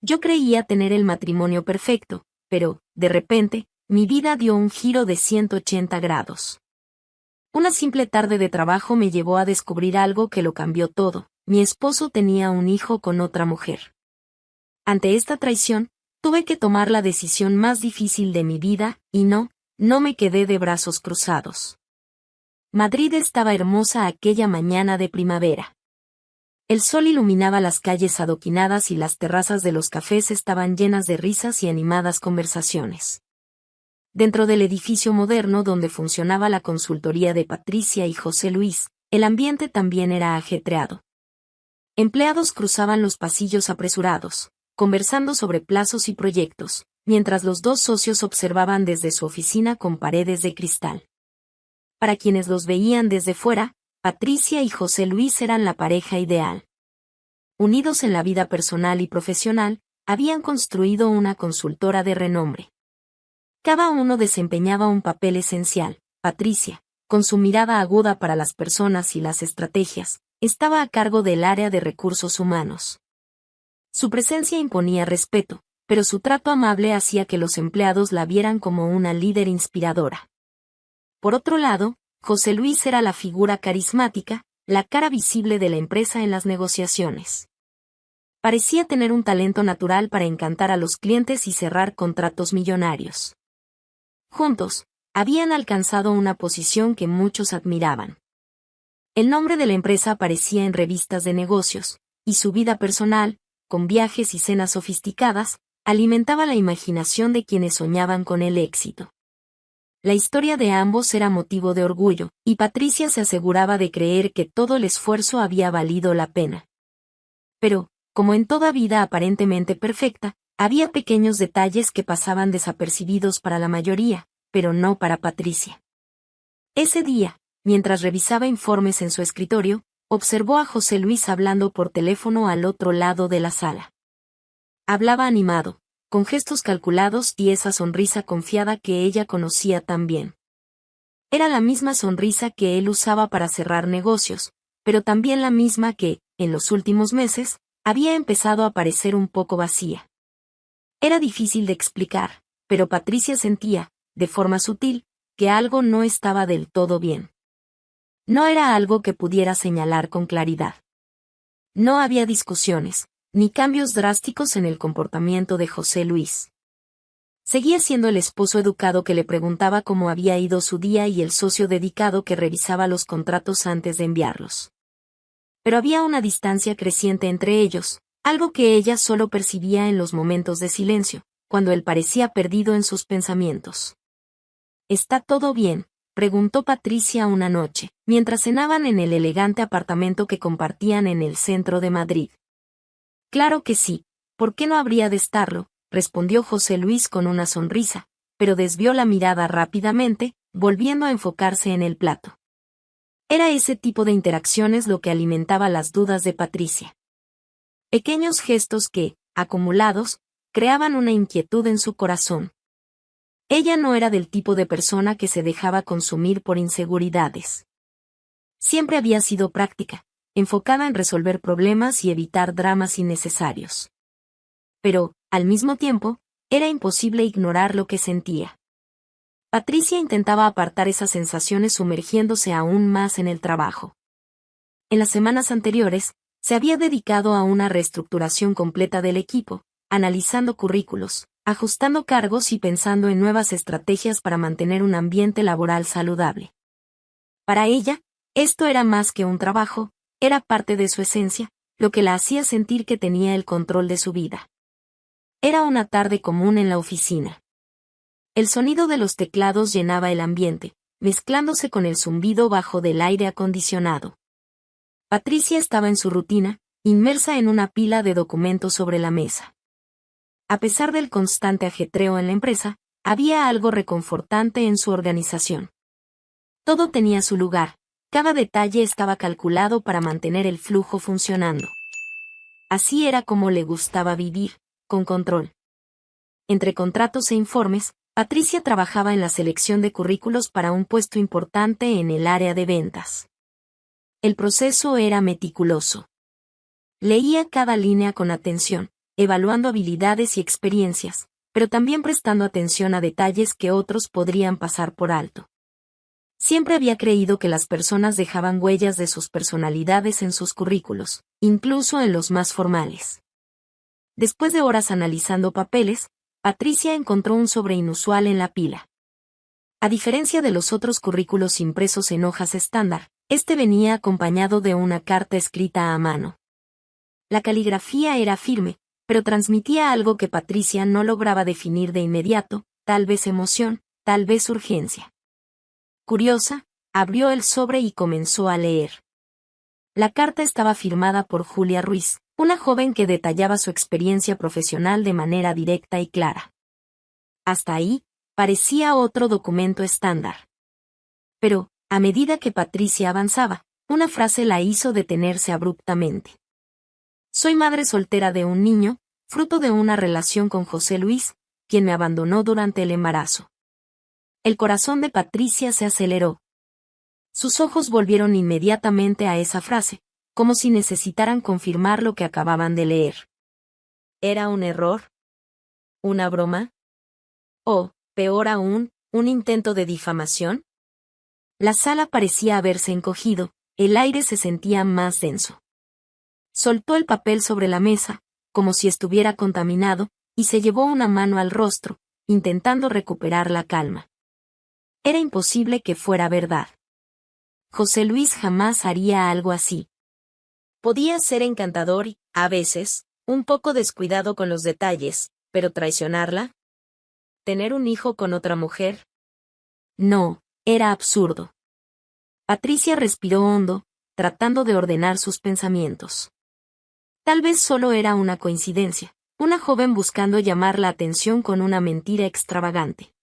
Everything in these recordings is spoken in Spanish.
Yo creía tener el matrimonio perfecto, pero, de repente, mi vida dio un giro de 180 grados. Una simple tarde de trabajo me llevó a descubrir algo que lo cambió todo. Mi esposo tenía un hijo con otra mujer. Ante esta traición, tuve que tomar la decisión más difícil de mi vida, y no me quedé de brazos cruzados. Madrid estaba hermosa aquella mañana de primavera. El sol iluminaba las calles adoquinadas y las terrazas de los cafés estaban llenas de risas y animadas conversaciones. Dentro del edificio moderno donde funcionaba la consultoría de Patricia y José Luis, el ambiente también era ajetreado. Empleados cruzaban los pasillos apresurados, conversando sobre plazos y proyectos, mientras los dos socios observaban desde su oficina con paredes de cristal. Para quienes los veían desde fuera, Patricia y José Luis eran la pareja ideal. Unidos en la vida personal y profesional, habían construido una consultora de renombre. Cada uno desempeñaba un papel esencial. Patricia, con su mirada aguda para las personas y las estrategias, estaba a cargo del área de recursos humanos. Su presencia imponía respeto, pero su trato amable hacía que los empleados la vieran como una líder inspiradora. Por otro lado, José Luis era la figura carismática, la cara visible de la empresa en las negociaciones. Parecía tener un talento natural para encantar a los clientes y cerrar contratos millonarios. Juntos, habían alcanzado una posición que muchos admiraban. El nombre de la empresa aparecía en revistas de negocios, y su vida personal, con viajes y cenas sofisticadas, alimentaba la imaginación de quienes soñaban con el éxito. La historia de ambos era motivo de orgullo, y Patricia se aseguraba de creer que todo el esfuerzo había valido la pena. Pero, como en toda vida aparentemente perfecta, había pequeños detalles que pasaban desapercibidos para la mayoría, pero no para Patricia. Ese día, mientras revisaba informes en su escritorio, observó a José Luis hablando por teléfono al otro lado de la sala. Hablaba animado, con gestos calculados y esa sonrisa confiada que ella conocía tan bien. Era la misma sonrisa que él usaba para cerrar negocios, pero también la misma que, en los últimos meses, había empezado a parecer un poco vacía. Era difícil de explicar, pero Patricia sentía, de forma sutil, que algo no estaba del todo bien. No era algo que pudiera señalar con claridad. No había discusiones, ni cambios drásticos en el comportamiento de José Luis. Seguía siendo el esposo educado que le preguntaba cómo había ido su día y el socio dedicado que revisaba los contratos antes de enviarlos. Pero había una distancia creciente entre ellos, algo que ella solo percibía en los momentos de silencio, cuando él parecía perdido en sus pensamientos. ¿Está todo bien?, preguntó Patricia una noche, mientras cenaban en el elegante apartamento que compartían en el centro de Madrid. Claro que sí, ¿por qué no habría de estarlo?, respondió José Luis con una sonrisa, pero desvió la mirada rápidamente, volviendo a enfocarse en el plato. Era ese tipo de interacciones lo que alimentaba las dudas de Patricia. Pequeños gestos que, acumulados, creaban una inquietud en su corazón. Ella no era del tipo de persona que se dejaba consumir por inseguridades. Siempre había sido práctica, enfocada en resolver problemas y evitar dramas innecesarios. Pero, al mismo tiempo, era imposible ignorar lo que sentía. Patricia intentaba apartar esas sensaciones sumergiéndose aún más en el trabajo. En las semanas anteriores, se había dedicado a una reestructuración completa del equipo, analizando currículos, ajustando cargos y pensando en nuevas estrategias para mantener un ambiente laboral saludable. Para ella, esto era más que un trabajo, era parte de su esencia, lo que la hacía sentir que tenía el control de su vida. Era una tarde común en la oficina. El sonido de los teclados llenaba el ambiente, mezclándose con el zumbido bajo del aire acondicionado. Patricia estaba en su rutina, inmersa en una pila de documentos sobre la mesa. A pesar del constante ajetreo en la empresa, había algo reconfortante en su organización. Todo tenía su lugar, cada detalle estaba calculado para mantener el flujo funcionando. Así era como le gustaba vivir, con control. Entre contratos e informes, Patricia trabajaba en la selección de currículos para un puesto importante en el área de ventas. El proceso era meticuloso. Leía cada línea con atención, evaluando habilidades y experiencias, pero también prestando atención a detalles que otros podrían pasar por alto. Siempre había creído que las personas dejaban huellas de sus personalidades en sus currículos, incluso en los más formales. Después de horas analizando papeles, Patricia encontró un sobre inusual en la pila. A diferencia de los otros currículos impresos en hojas estándar, este venía acompañado de una carta escrita a mano. La caligrafía era firme, pero transmitía algo que Patricia no lograba definir de inmediato, tal vez emoción, tal vez urgencia. Curiosa, abrió el sobre y comenzó a leer. La carta estaba firmada por Julia Ruiz, una joven que detallaba su experiencia profesional de manera directa y clara. Hasta ahí, parecía otro documento estándar. Pero, a medida que Patricia avanzaba, una frase la hizo detenerse abruptamente. Soy madre soltera de un niño, fruto de una relación con José Luis, quien me abandonó durante el embarazo. El corazón de Patricia se aceleró. Sus ojos volvieron inmediatamente a esa frase, como si necesitaran confirmar lo que acababan de leer. ¿Era un error? ¿Una broma? ¿O, peor aún, un intento de difamación? La sala parecía haberse encogido, el aire se sentía más denso. Soltó el papel sobre la mesa, como si estuviera contaminado, y se llevó una mano al rostro, intentando recuperar la calma. Era imposible que fuera verdad. José Luis jamás haría algo así. Podía ser encantador y, a veces, un poco descuidado con los detalles, pero ¿traicionarla? ¿Tener un hijo con otra mujer? No, era absurdo. Patricia respiró hondo, tratando de ordenar sus pensamientos. Tal vez solo era una coincidencia, una joven buscando llamar la atención con una mentira extravagante.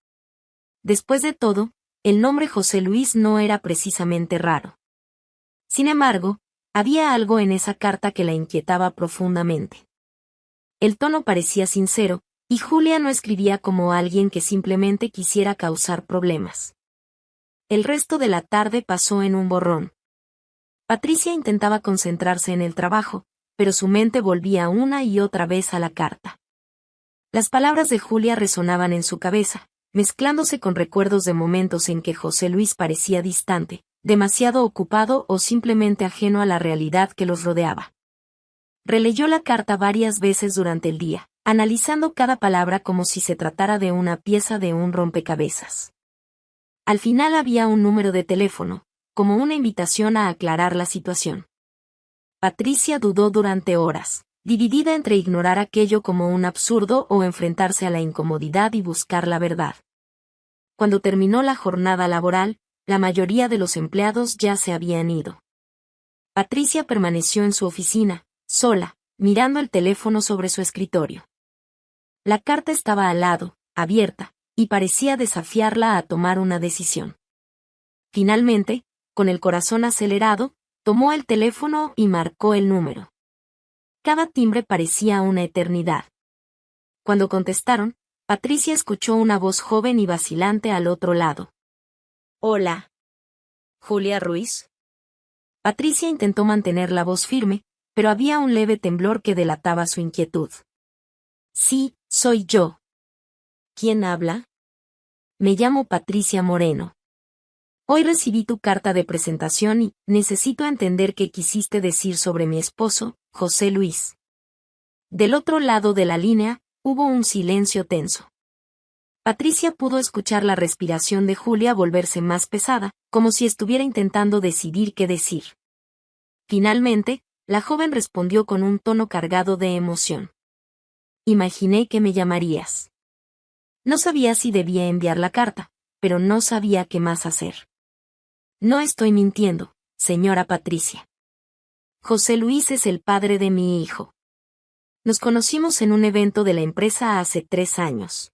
Después de todo, el nombre José Luis no era precisamente raro. Sin embargo, había algo en esa carta que la inquietaba profundamente. El tono parecía sincero, y Julia no escribía como alguien que simplemente quisiera causar problemas. El resto de la tarde pasó en un borrón. Patricia intentaba concentrarse en el trabajo, pero su mente volvía una y otra vez a la carta. Las palabras de Julia resonaban en su cabeza, mezclándose con recuerdos de momentos en que José Luis parecía distante, demasiado ocupado o simplemente ajeno a la realidad que los rodeaba. Releyó la carta varias veces durante el día, analizando cada palabra como si se tratara de una pieza de un rompecabezas. Al final había un número de teléfono, como una invitación a aclarar la situación. Patricia dudó durante horas, dividida entre ignorar aquello como un absurdo o enfrentarse a la incomodidad y buscar la verdad. Cuando terminó la jornada laboral, la mayoría de los empleados ya se habían ido. Patricia permaneció en su oficina, sola, mirando el teléfono sobre su escritorio. La carta estaba al lado, abierta, y parecía desafiarla a tomar una decisión. Finalmente, con el corazón acelerado, tomó el teléfono y marcó el número. Cada timbre parecía una eternidad. Cuando contestaron, Patricia escuchó una voz joven y vacilante al otro lado. Hola. ¿Julia Ruiz? Patricia intentó mantener la voz firme, pero había un leve temblor que delataba su inquietud. Sí, soy yo. ¿Quién habla? Me llamo Patricia Moreno. Hoy recibí tu carta de presentación y necesito entender qué quisiste decir sobre mi esposo, José Luis. Del otro lado de la línea, hubo un silencio tenso. Patricia pudo escuchar la respiración de Julia volverse más pesada, como si estuviera intentando decidir qué decir. Finalmente, la joven respondió con un tono cargado de emoción. Imaginé que me llamarías. No sabía si debía enviar la carta, pero no sabía qué más hacer. No estoy mintiendo, señora Patricia. José Luis es el padre de mi hijo. Nos conocimos en un evento de la empresa hace 3 años.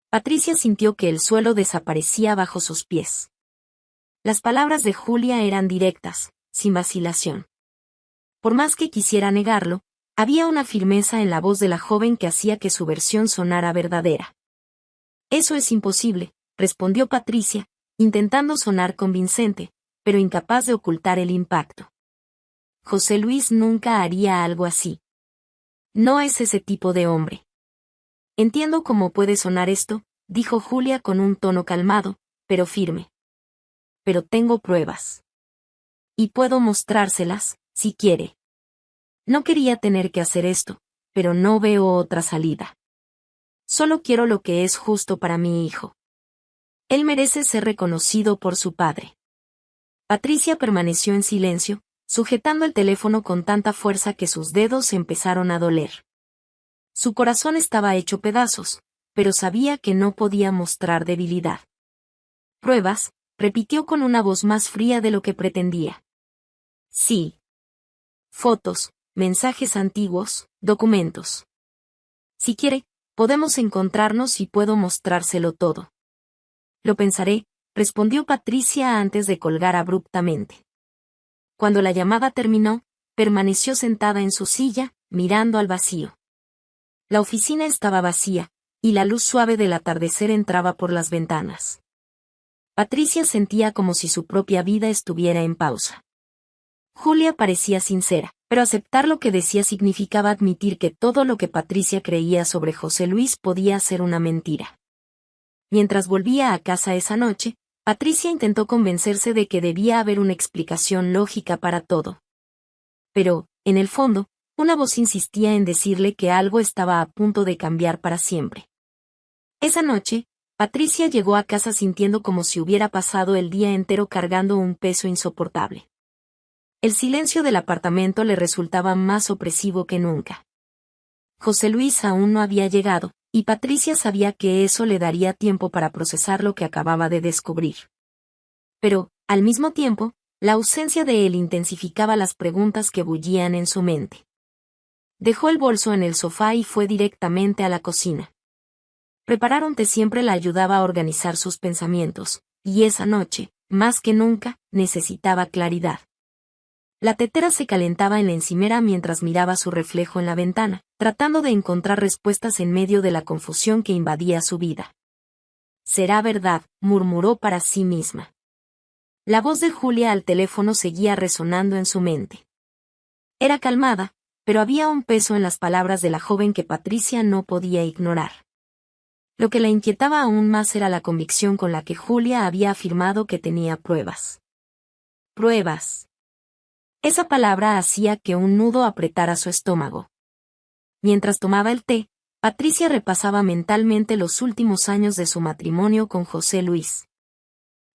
Patricia sintió que el suelo desaparecía bajo sus pies. Las palabras de Julia eran directas, sin vacilación. Por más que quisiera negarlo, había una firmeza en la voz de la joven que hacía que su versión sonara verdadera. Eso es imposible, respondió Patricia, intentando sonar convincente, pero incapaz de ocultar el impacto. José Luis nunca haría algo así. No es ese tipo de hombre. Entiendo cómo puede sonar esto, dijo Julia con un tono calmado, pero firme. Pero tengo pruebas. Y puedo mostrárselas, si quiere. No quería tener que hacer esto, pero no veo otra salida. Solo quiero lo que es justo para mi hijo. Él merece ser reconocido por su padre. Patricia permaneció en silencio, sujetando el teléfono con tanta fuerza que sus dedos empezaron a doler. Su corazón estaba hecho pedazos, pero sabía que no podía mostrar debilidad. Pruebas, repitió con una voz más fría de lo que pretendía. Sí. Fotos, mensajes antiguos, documentos. Si quiere, podemos encontrarnos y puedo mostrárselo todo. Lo pensaré, respondió Patricia antes de colgar abruptamente. Cuando la llamada terminó, permaneció sentada en su silla, mirando al vacío. La oficina estaba vacía, y la luz suave del atardecer entraba por las ventanas. Patricia sentía como si su propia vida estuviera en pausa. Julia parecía sincera, pero aceptar lo que decía significaba admitir que todo lo que Patricia creía sobre José Luis podía ser una mentira. Mientras volvía a casa esa noche, Patricia intentó convencerse de que debía haber una explicación lógica para todo. Pero, en el fondo, una voz insistía en decirle que algo estaba a punto de cambiar para siempre. Esa noche, Patricia llegó a casa sintiendo como si hubiera pasado el día entero cargando un peso insoportable. El silencio del apartamento le resultaba más opresivo que nunca. José Luis aún no había llegado, y Patricia sabía que eso le daría tiempo para procesar lo que acababa de descubrir. Pero, al mismo tiempo, la ausencia de él intensificaba las preguntas que bullían en su mente. Dejó el bolso en el sofá y fue directamente a la cocina. Preparar un té siempre la ayudaba a organizar sus pensamientos, y esa noche, más que nunca, necesitaba claridad. La tetera se calentaba en la encimera mientras miraba su reflejo en la ventana, tratando de encontrar respuestas en medio de la confusión que invadía su vida. «Será verdad», murmuró para sí misma. La voz de Julia al teléfono seguía resonando en su mente. Era calmada, pero había un peso en las palabras de la joven que Patricia no podía ignorar. Lo que la inquietaba aún más era la convicción con la que Julia había afirmado que tenía pruebas. Pruebas. Esa palabra hacía que un nudo apretara su estómago. Mientras tomaba el té, Patricia repasaba mentalmente los últimos años de su matrimonio con José Luis.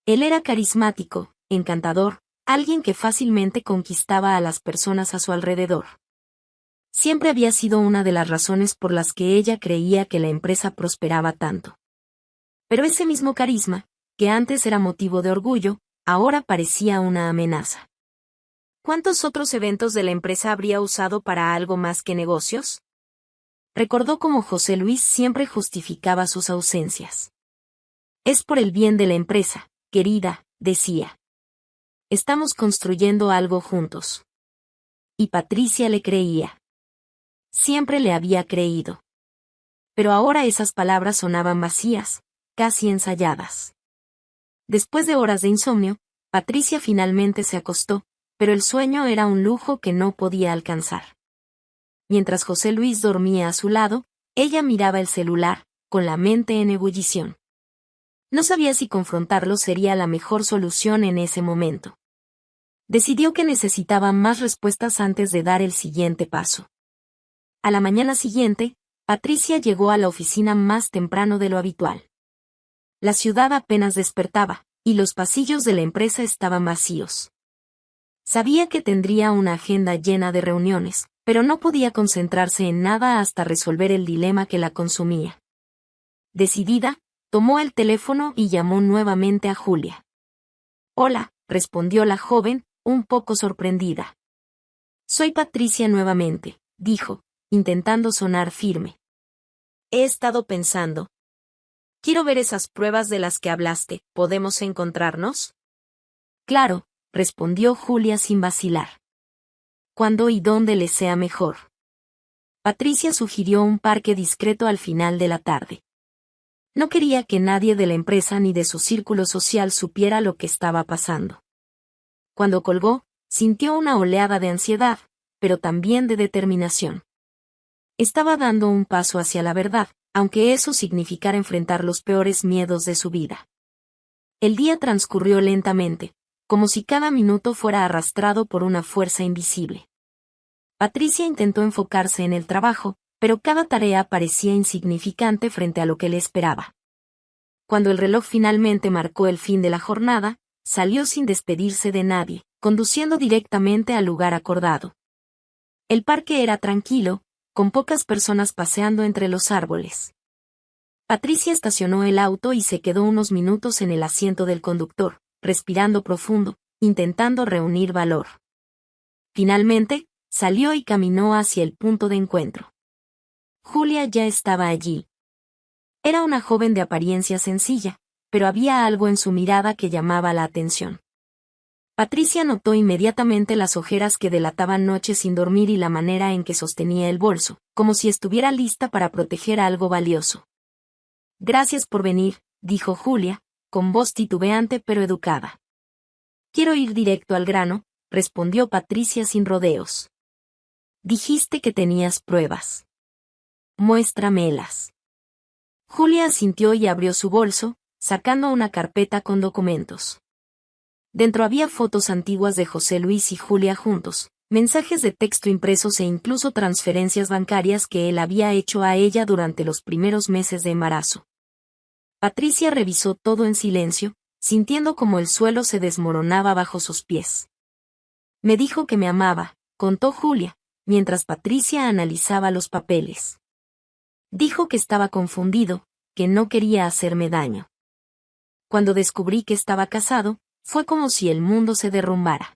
Él era carismático, encantador, alguien que fácilmente conquistaba a las personas a su alrededor. Siempre había sido una de las razones por las que ella creía que la empresa prosperaba tanto. Pero ese mismo carisma, que antes era motivo de orgullo, ahora parecía una amenaza. ¿Cuántos otros eventos de la empresa habría usado para algo más que negocios? Recordó cómo José Luis siempre justificaba sus ausencias. Es por el bien de la empresa, querida, decía. Estamos construyendo algo juntos. Y Patricia le creía. Siempre le había creído. Pero ahora esas palabras sonaban vacías, casi ensayadas. Después de horas de insomnio, Patricia finalmente se acostó, pero el sueño era un lujo que no podía alcanzar. Mientras José Luis dormía a su lado, ella miraba el celular, con la mente en ebullición. No sabía si confrontarlo sería la mejor solución en ese momento. Decidió que necesitaba más respuestas antes de dar el siguiente paso. A la mañana siguiente, Patricia llegó a la oficina más temprano de lo habitual. La ciudad apenas despertaba, y los pasillos de la empresa estaban vacíos. Sabía que tendría una agenda llena de reuniones, pero no podía concentrarse en nada hasta resolver el dilema que la consumía. Decidida, tomó el teléfono y llamó nuevamente a Julia. «Hola», respondió la joven, un poco sorprendida. «Soy Patricia nuevamente», dijo, intentando sonar firme. «He estado pensando. Quiero ver esas pruebas de las que hablaste. ¿Podemos encontrarnos?» «Claro», respondió Julia sin vacilar. «Cuándo y dónde le sea mejor». Patricia sugirió un parque discreto al final de la tarde. No quería que nadie de la empresa ni de su círculo social supiera lo que estaba pasando. Cuando colgó, sintió una oleada de ansiedad, pero también de determinación. Estaba dando un paso hacia la verdad, aunque eso significara enfrentar los peores miedos de su vida. El día transcurrió lentamente, como si cada minuto fuera arrastrado por una fuerza invisible. Patricia intentó enfocarse en el trabajo, pero cada tarea parecía insignificante frente a lo que le esperaba. Cuando el reloj finalmente marcó el fin de la jornada, salió sin despedirse de nadie, conduciendo directamente al lugar acordado. El parque era tranquilo, con pocas personas paseando entre los árboles. Patricia estacionó el auto y se quedó unos minutos en el asiento del conductor, respirando profundo, intentando reunir valor. Finalmente, salió y caminó hacia el punto de encuentro. Julia ya estaba allí. Era una joven de apariencia sencilla, pero había algo en su mirada que llamaba la atención. Patricia notó inmediatamente las ojeras que delataban noches sin dormir y la manera en que sostenía el bolso, como si estuviera lista para proteger algo valioso. «Gracias por venir», dijo Julia, con voz titubeante pero educada. «Quiero ir directo al grano», respondió Patricia sin rodeos. «Dijiste que tenías pruebas. Muéstramelas». Julia asintió y abrió su bolso, sacando una carpeta con documentos. Dentro había fotos antiguas de José Luis y Julia juntos, mensajes de texto impresos e incluso transferencias bancarias que él había hecho a ella durante los primeros meses de embarazo. Patricia revisó todo en silencio, sintiendo como el suelo se desmoronaba bajo sus pies. «Me dijo que me amaba», contó Julia, mientras Patricia analizaba los papeles. «Dijo que estaba confundido, que no quería hacerme daño. Cuando descubrí que estaba casado, fue como si el mundo se derrumbara.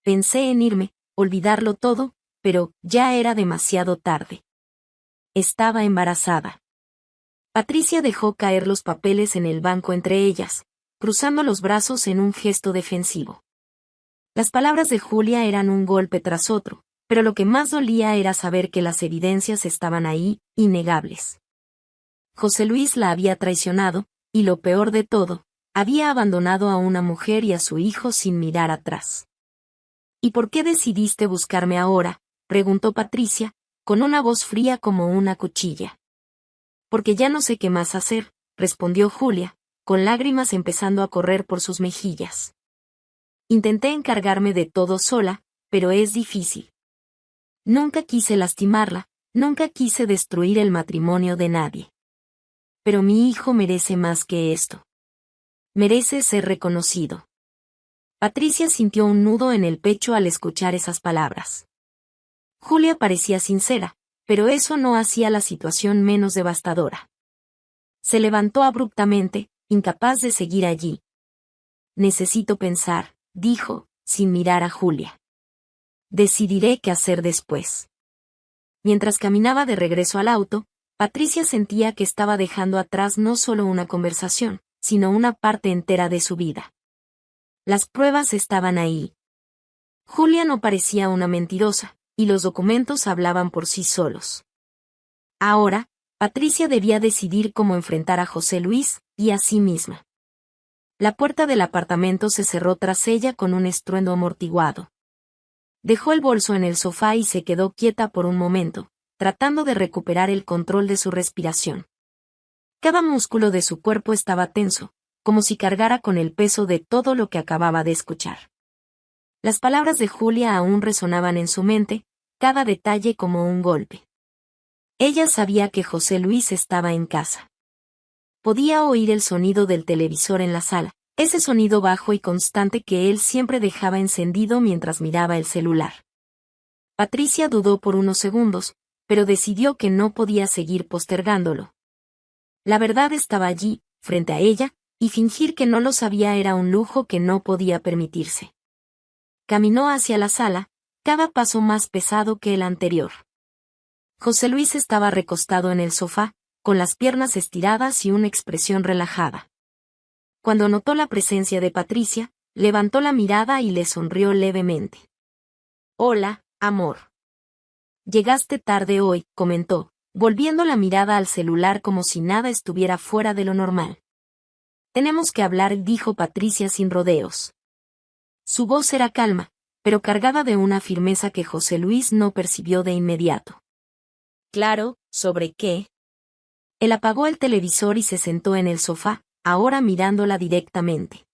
Pensé en irme, olvidarlo todo, pero ya era demasiado tarde. Estaba embarazada». Patricia dejó caer los papeles en el banco entre ellas, cruzando los brazos en un gesto defensivo. Las palabras de Julia eran un golpe tras otro, pero lo que más dolía era saber que las evidencias estaban ahí, innegables. José Luis la había traicionado, y lo peor de todo, había abandonado a una mujer y a su hijo sin mirar atrás. «¿Y por qué decidiste buscarme ahora?», preguntó Patricia, con una voz fría como una cuchilla. «Porque ya no sé qué más hacer», respondió Julia, con lágrimas empezando a correr por sus mejillas. «Intenté encargarme de todo sola, pero es difícil. Nunca quise lastimarla, nunca quise destruir el matrimonio de nadie. Pero mi hijo merece más que esto. Merece ser reconocido». Patricia sintió un nudo en el pecho al escuchar esas palabras. Julia parecía sincera, pero eso no hacía la situación menos devastadora. Se levantó abruptamente, incapaz de seguir allí. «Necesito pensar», dijo, sin mirar a Julia. «Decidiré qué hacer después». Mientras caminaba de regreso al auto, Patricia sentía que estaba dejando atrás no solo una conversación, sino una parte entera de su vida. Las pruebas estaban ahí. Julia no parecía una mentirosa, y los documentos hablaban por sí solos. Ahora, Patricia debía decidir cómo enfrentar a José Luis, y a sí misma. La puerta del apartamento se cerró tras ella con un estruendo amortiguado. Dejó el bolso en el sofá y se quedó quieta por un momento, tratando de recuperar el control de su respiración. Cada músculo de su cuerpo estaba tenso, como si cargara con el peso de todo lo que acababa de escuchar. Las palabras de Julia aún resonaban en su mente, cada detalle como un golpe. Ella sabía que José Luis estaba en casa. Podía oír el sonido del televisor en la sala, ese sonido bajo y constante que él siempre dejaba encendido mientras miraba el celular. Patricia dudó por unos segundos, pero decidió que no podía seguir postergándolo. La verdad estaba allí, frente a ella, y fingir que no lo sabía era un lujo que no podía permitirse. Caminó hacia la sala, cada paso más pesado que el anterior. José Luis estaba recostado en el sofá, con las piernas estiradas y una expresión relajada. Cuando notó la presencia de Patricia, levantó la mirada y le sonrió levemente. «Hola, amor. Llegaste tarde hoy», comentó, volviendo la mirada al celular como si nada estuviera fuera de lo normal. «Tenemos que hablar», dijo Patricia sin rodeos. Su voz era calma, pero cargada de una firmeza que José Luis no percibió de inmediato. Claro, ¿sobre qué? Él apagó el televisor y se sentó en el sofá, ahora mirándola directamente.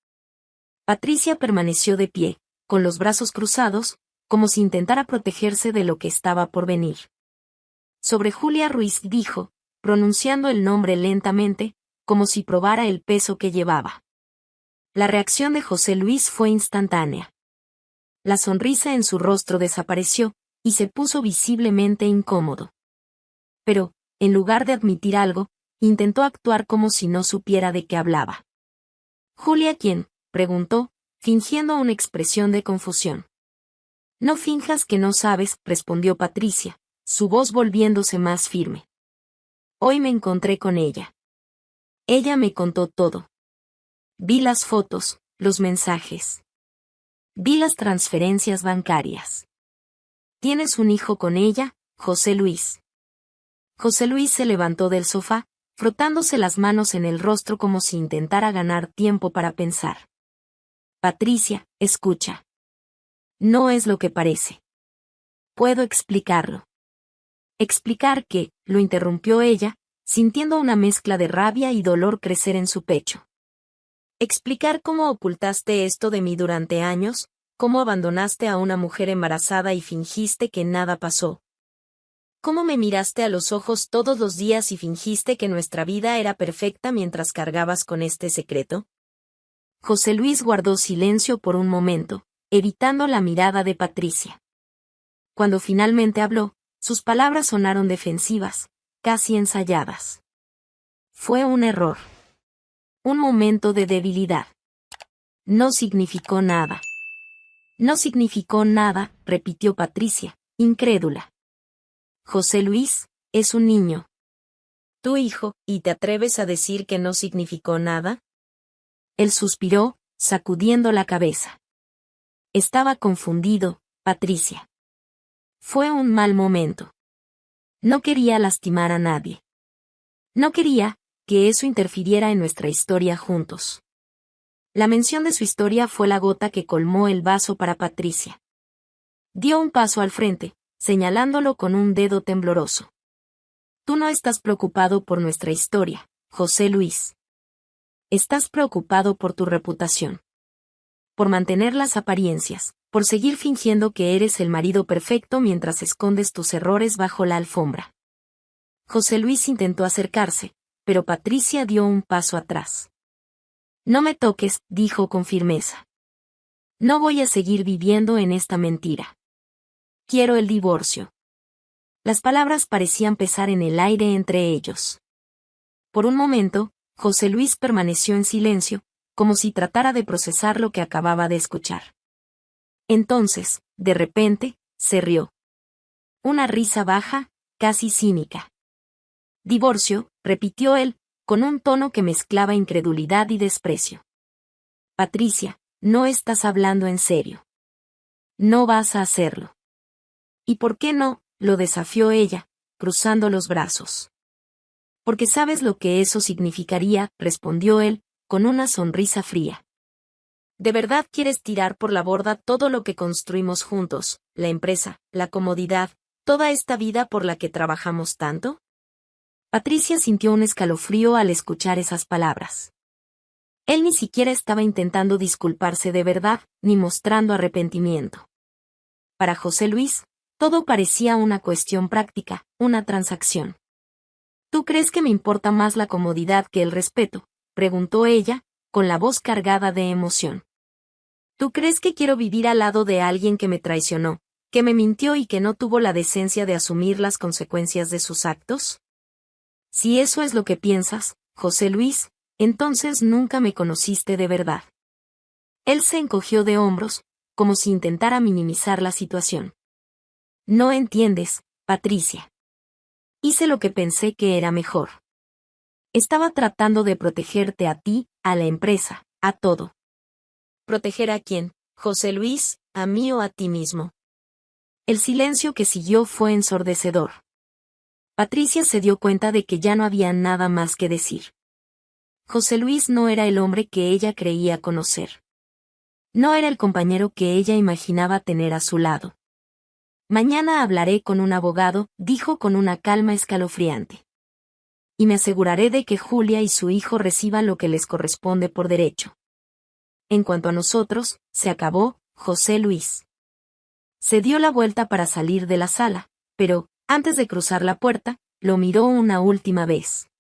Patricia permaneció de pie, con los brazos cruzados, como si intentara protegerse de lo que estaba por venir. Sobre Julia Ruiz dijo, pronunciando el nombre lentamente, como si probara el peso que llevaba. La reacción de José Luis fue instantánea. La sonrisa en su rostro desapareció, y se puso visiblemente incómodo. Pero, en lugar de admitir algo, intentó actuar como si no supiera de qué hablaba. ¿Julia quién?, preguntó, fingiendo una expresión de confusión. No finjas que no sabes, respondió Patricia, su voz volviéndose más firme. Hoy me encontré con ella. Ella me contó todo. Vi las fotos, los mensajes. Vi las transferencias bancarias. ¿Tienes un hijo con ella, José Luis? José Luis se levantó del sofá, frotándose las manos en el rostro como si intentara ganar tiempo para pensar. Patricia, escucha. No es lo que parece. Puedo explicarlo. Explicar qué, lo interrumpió ella, sintiendo una mezcla de rabia y dolor crecer en su pecho. Explicar cómo ocultaste esto de mí durante años, cómo abandonaste a una mujer embarazada y fingiste que nada pasó. ¿Cómo me miraste a los ojos todos los días y fingiste que nuestra vida era perfecta mientras cargabas con este secreto? José Luis guardó silencio por un momento, evitando la mirada de Patricia. Cuando finalmente habló, sus palabras sonaron defensivas, casi ensayadas. Fue un error. Un momento de debilidad. No significó nada. No significó nada, repitió Patricia, incrédula. José Luis, es un niño. Tu hijo, ¿y te atreves a decir que no significó nada? Él suspiró, sacudiendo la cabeza. Estaba confundido, Patricia. Fue un mal momento. No quería lastimar a nadie. No quería que eso interfiriera en nuestra historia juntos. La mención de su historia fue la gota que colmó el vaso para Patricia. Dio un paso al frente, señalándolo con un dedo tembloroso. Tú no estás preocupado por nuestra historia, José Luis. Estás preocupado por tu reputación. Por mantener las apariencias, por seguir fingiendo que eres el marido perfecto mientras escondes tus errores bajo la alfombra. José Luis intentó acercarse, pero Patricia dio un paso atrás. No me toques, dijo con firmeza. No voy a seguir viviendo en esta mentira. Quiero el divorcio. Las palabras parecían pesar en el aire entre ellos. Por un momento, José Luis permaneció en silencio, como si tratara de procesar lo que acababa de escuchar. Entonces, de repente, se rió. Una risa baja, casi cínica. Divorcio, repitió él, con un tono que mezclaba incredulidad y desprecio. Patricia, no estás hablando en serio. No vas a hacerlo. ¿Y por qué no?, lo desafió ella, cruzando los brazos. Porque sabes lo que eso significaría, respondió él, con una sonrisa fría. ¿De verdad quieres tirar por la borda todo lo que construimos juntos, la empresa, la comodidad, toda esta vida por la que trabajamos tanto? Patricia sintió un escalofrío al escuchar esas palabras. Él ni siquiera estaba intentando disculparse de verdad, ni mostrando arrepentimiento. Para José Luis, todo parecía una cuestión práctica, una transacción. ¿Tú crees que me importa más la comodidad que el respeto?, preguntó ella, con la voz cargada de emoción. ¿Tú crees que quiero vivir al lado de alguien que me traicionó, que me mintió y que no tuvo la decencia de asumir las consecuencias de sus actos? Si eso es lo que piensas, José Luis, entonces nunca me conociste de verdad. Él se encogió de hombros, como si intentara minimizar la situación. No entiendes, Patricia. Hice lo que pensé que era mejor. Estaba tratando de protegerte a ti, a la empresa, a todo. ¿Proteger a quién, José Luis, a mí o a ti mismo? El silencio que siguió fue ensordecedor. Patricia se dio cuenta de que ya no había nada más que decir. José Luis no era el hombre que ella creía conocer. No era el compañero que ella imaginaba tener a su lado. Mañana hablaré con un abogado, dijo con una calma escalofriante. Y me aseguraré de que Julia y su hijo reciban lo que les corresponde por derecho. En cuanto a nosotros, se acabó, José Luis. Se dio la vuelta para salir de la sala, pero, antes de cruzar la puerta, lo miró una última vez.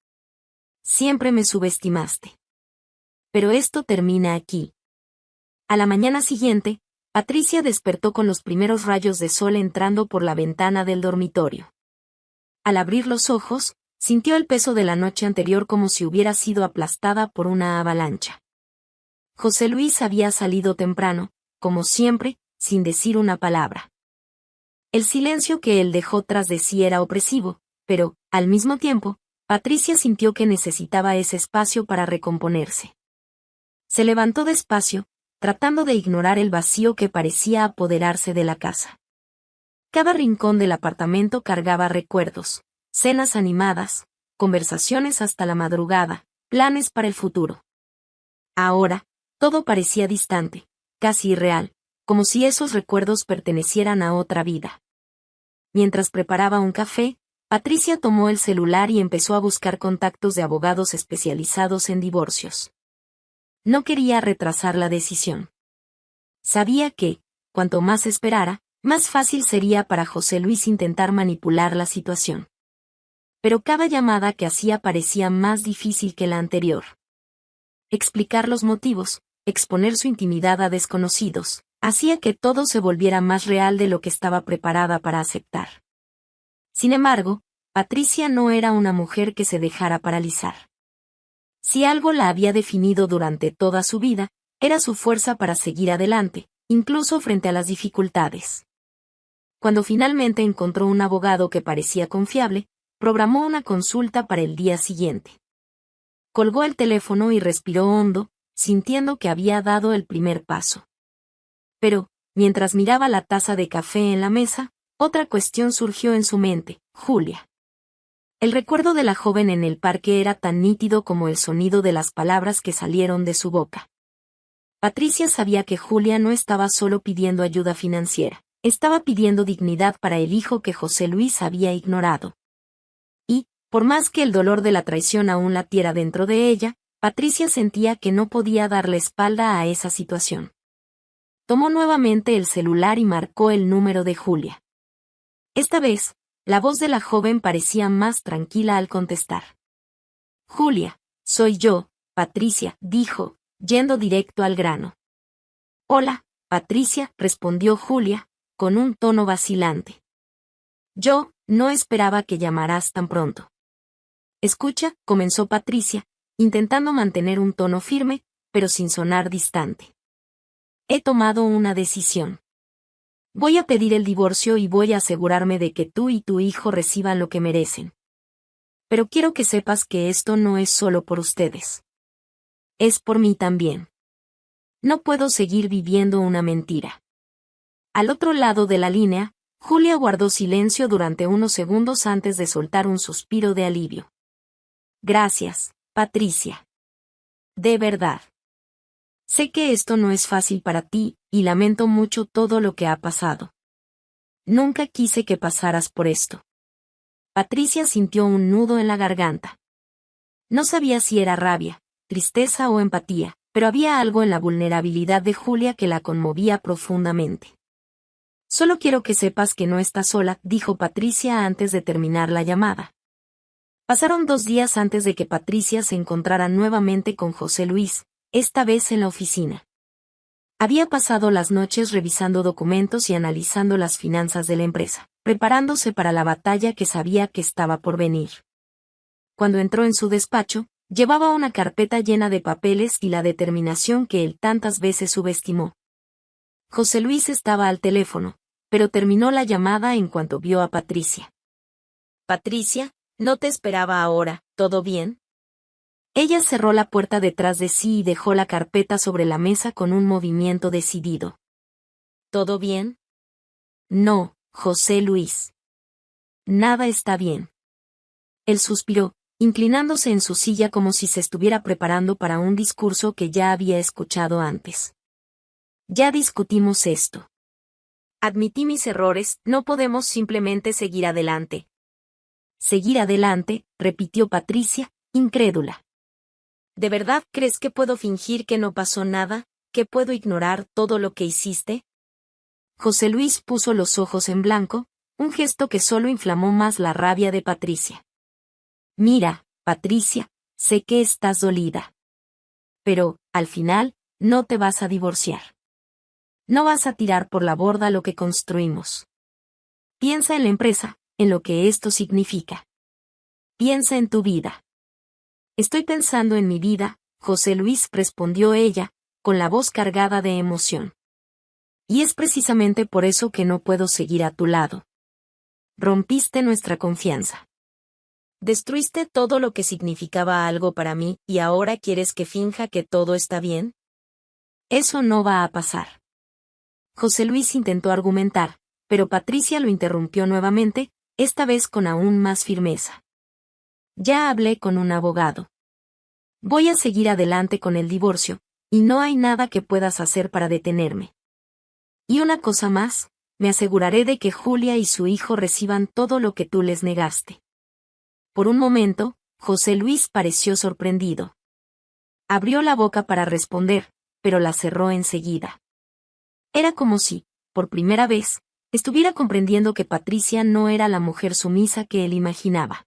Siempre me subestimaste. Pero esto termina aquí. A la mañana siguiente, Patricia despertó con los primeros rayos de sol entrando por la ventana del dormitorio. Al abrir los ojos, sintió el peso de la noche anterior como si hubiera sido aplastada por una avalancha. José Luis había salido temprano, como siempre, sin decir una palabra. El silencio que él dejó tras de sí era opresivo, pero, al mismo tiempo, Patricia sintió que necesitaba ese espacio para recomponerse. Se levantó despacio, tratando de ignorar el vacío que parecía apoderarse de la casa. Cada rincón del apartamento cargaba recuerdos, cenas animadas, conversaciones hasta la madrugada, planes para el futuro. Ahora, todo parecía distante, casi irreal, como si esos recuerdos pertenecieran a otra vida. Mientras preparaba un café, Patricia tomó el celular y empezó a buscar contactos de abogados especializados en divorcios. No quería retrasar la decisión. Sabía que, cuanto más esperara, más fácil sería para José Luis intentar manipular la situación. Pero cada llamada que hacía parecía más difícil que la anterior. Explicar los motivos, exponer su intimidad a desconocidos, hacía que todo se volviera más real de lo que estaba preparada para aceptar. Sin embargo, Patricia no era una mujer que se dejara paralizar. Si algo la había definido durante toda su vida, era su fuerza para seguir adelante, incluso frente a las dificultades. Cuando finalmente encontró un abogado que parecía confiable, programó una consulta para el día siguiente. Colgó el teléfono y respiró hondo, sintiendo que había dado el primer paso. Pero, mientras miraba la taza de café en la mesa, otra cuestión surgió en su mente: Julia. El recuerdo de la joven en el parque era tan nítido como el sonido de las palabras que salieron de su boca. Patricia sabía que Julia no estaba solo pidiendo ayuda financiera, estaba pidiendo dignidad para el hijo que José Luis había ignorado. Y, por más que el dolor de la traición aún latiera dentro de ella, Patricia sentía que no podía darle espalda a esa situación. Tomó nuevamente el celular y marcó el número de Julia. Esta vez, la voz de la joven parecía más tranquila al contestar. Julia, soy yo, Patricia, dijo, yendo directo al grano. Hola, Patricia, respondió Julia, con un tono vacilante. Yo, no esperaba que llamaras tan pronto. Escucha, comenzó Patricia, intentando mantener un tono firme, pero sin sonar distante. He tomado una decisión. Voy a pedir el divorcio y voy a asegurarme de que tú y tu hijo reciban lo que merecen. Pero quiero que sepas que esto no es solo por ustedes. Es por mí también. No puedo seguir viviendo una mentira. Al otro lado de la línea, Julia guardó silencio durante unos segundos antes de soltar un suspiro de alivio. Gracias, Patricia. De verdad. Sé que esto no es fácil para ti, y lamento mucho todo lo que ha pasado. Nunca quise que pasaras por esto. Patricia sintió un nudo en la garganta. No sabía si era rabia, tristeza o empatía, pero había algo en la vulnerabilidad de Julia que la conmovía profundamente. Solo quiero que sepas que no estás sola, dijo Patricia antes de terminar la llamada. Pasaron 2 días antes de que Patricia se encontrara nuevamente con José Luis, esta vez en la oficina. Había pasado las noches revisando documentos y analizando las finanzas de la empresa, preparándose para la batalla que sabía que estaba por venir. Cuando entró en su despacho, llevaba una carpeta llena de papeles y la determinación que él tantas veces subestimó. José Luis estaba al teléfono, pero terminó la llamada en cuanto vio a Patricia. Patricia, no te esperaba ahora, ¿todo bien? Ella cerró la puerta detrás de sí y dejó la carpeta sobre la mesa con un movimiento decidido. ¿Todo bien? No, José Luis. Nada está bien. Él suspiró, inclinándose en su silla como si se estuviera preparando para un discurso que ya había escuchado antes. Ya discutimos esto. Admití mis errores, no podemos simplemente seguir adelante. Seguir adelante, repitió Patricia, incrédula. ¿De verdad crees que puedo fingir que no pasó nada, que puedo ignorar todo lo que hiciste? José Luis puso los ojos en blanco, un gesto que solo inflamó más la rabia de Patricia. Mira, Patricia, sé que estás dolida. Pero, al final, no te vas a divorciar. No vas a tirar por la borda lo que construimos. Piensa en la empresa, en lo que esto significa. Piensa en tu vida. Estoy pensando en mi vida, José Luis, respondió ella, con la voz cargada de emoción. Y es precisamente por eso que no puedo seguir a tu lado. Rompiste nuestra confianza. Destruiste todo lo que significaba algo para mí y ahora quieres que finja que todo está bien. Eso no va a pasar. José Luis intentó argumentar, pero Patricia lo interrumpió nuevamente, esta vez con aún más firmeza. Ya hablé con un abogado. Voy a seguir adelante con el divorcio, y no hay nada que puedas hacer para detenerme. Y una cosa más, me aseguraré de que Julia y su hijo reciban todo lo que tú les negaste. Por un momento, José Luis pareció sorprendido. Abrió la boca para responder, pero la cerró enseguida. Era como si, por primera vez, estuviera comprendiendo que Patricia no era la mujer sumisa que él imaginaba.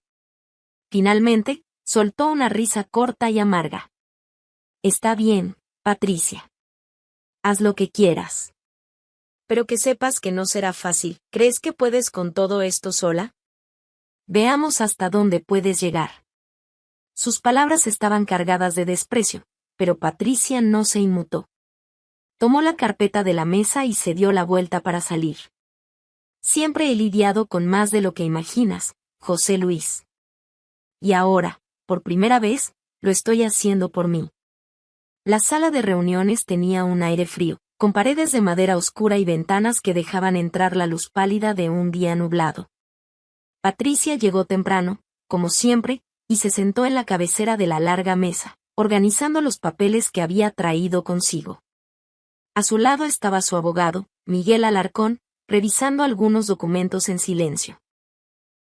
Finalmente, soltó una risa corta y amarga. Está bien, Patricia. Haz lo que quieras. Pero que sepas que no será fácil. ¿Crees que puedes con todo esto sola? Veamos hasta dónde puedes llegar. Sus palabras estaban cargadas de desprecio, pero Patricia no se inmutó. Tomó la carpeta de la mesa y se dio la vuelta para salir. Siempre he lidiado con más de lo que imaginas, José Luis. Y ahora, por primera vez, lo estoy haciendo por mí. La sala de reuniones tenía un aire frío, con paredes de madera oscura y ventanas que dejaban entrar la luz pálida de un día nublado. Patricia llegó temprano, como siempre, y se sentó en la cabecera de la larga mesa, organizando los papeles que había traído consigo. A su lado estaba su abogado, Miguel Alarcón, revisando algunos documentos en silencio.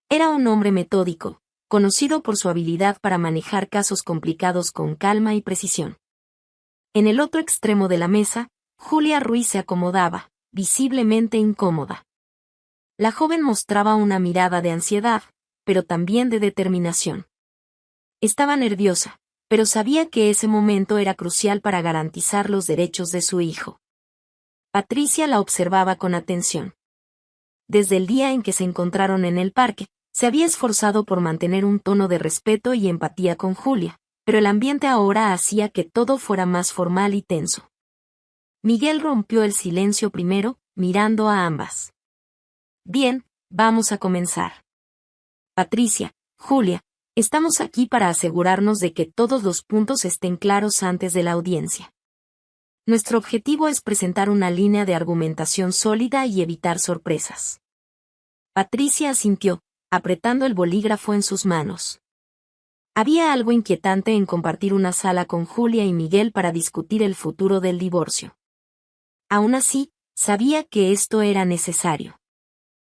Era un hombre metódico, conocido por su habilidad para manejar casos complicados con calma y precisión. En el otro extremo de la mesa, Julia Ruiz se acomodaba, visiblemente incómoda. La joven mostraba una mirada de ansiedad, pero también de determinación. Estaba nerviosa, pero sabía que ese momento era crucial para garantizar los derechos de su hijo. Patricia la observaba con atención. Desde el día en que se encontraron en el parque, se había esforzado por mantener un tono de respeto y empatía con Julia, pero el ambiente ahora hacía que todo fuera más formal y tenso. Miguel rompió el silencio primero, mirando a ambas. Bien, vamos a comenzar. Patricia, Julia, estamos aquí para asegurarnos de que todos los puntos estén claros antes de la audiencia. Nuestro objetivo es presentar una línea de argumentación sólida y evitar sorpresas. Patricia asintió, apretando el bolígrafo en sus manos. Había algo inquietante en compartir una sala con Julia y Miguel para discutir el futuro del divorcio. Aún así, sabía que esto era necesario.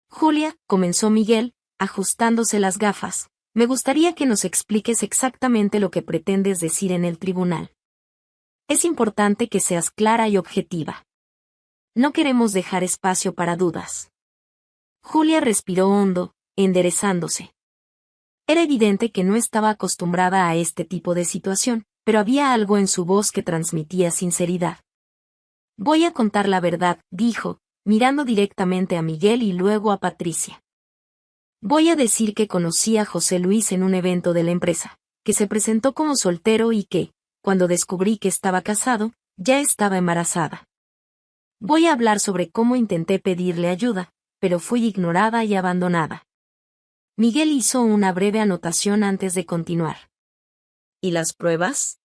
Julia, comenzó Miguel, ajustándose las gafas, me gustaría que nos expliques exactamente lo que pretendes decir en el tribunal. Es importante que seas clara y objetiva. No queremos dejar espacio para dudas. Julia respiró hondo, enderezándose. Era evidente que no estaba acostumbrada a este tipo de situación, pero había algo en su voz que transmitía sinceridad. Voy a contar la verdad, dijo, mirando directamente a Miguel y luego a Patricia. Voy a decir que conocí a José Luis en un evento de la empresa, que se presentó como soltero y que, cuando descubrí que estaba casado, ya estaba embarazada. Voy a hablar sobre cómo intenté pedirle ayuda, pero fui ignorada y abandonada. Miguel hizo una breve anotación antes de continuar. ¿Y las pruebas?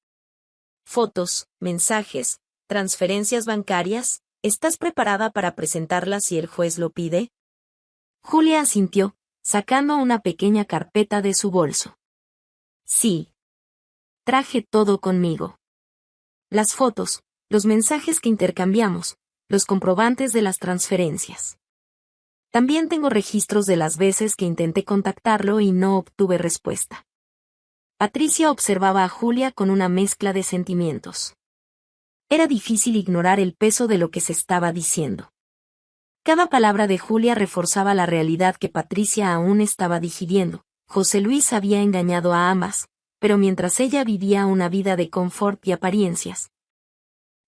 Fotos, mensajes, transferencias bancarias, ¿estás preparada para presentarlas si el juez lo pide? Julia asintió, sacando una pequeña carpeta de su bolso. Sí. Traje todo conmigo. Las fotos, los mensajes que intercambiamos, los comprobantes de las transferencias. También tengo registros de las veces que intenté contactarlo y no obtuve respuesta. Patricia observaba a Julia con una mezcla de sentimientos. Era difícil ignorar el peso de lo que se estaba diciendo. Cada palabra de Julia reforzaba la realidad que Patricia aún estaba digiriendo. José Luis había engañado a ambas, pero mientras ella vivía una vida de confort y apariencias,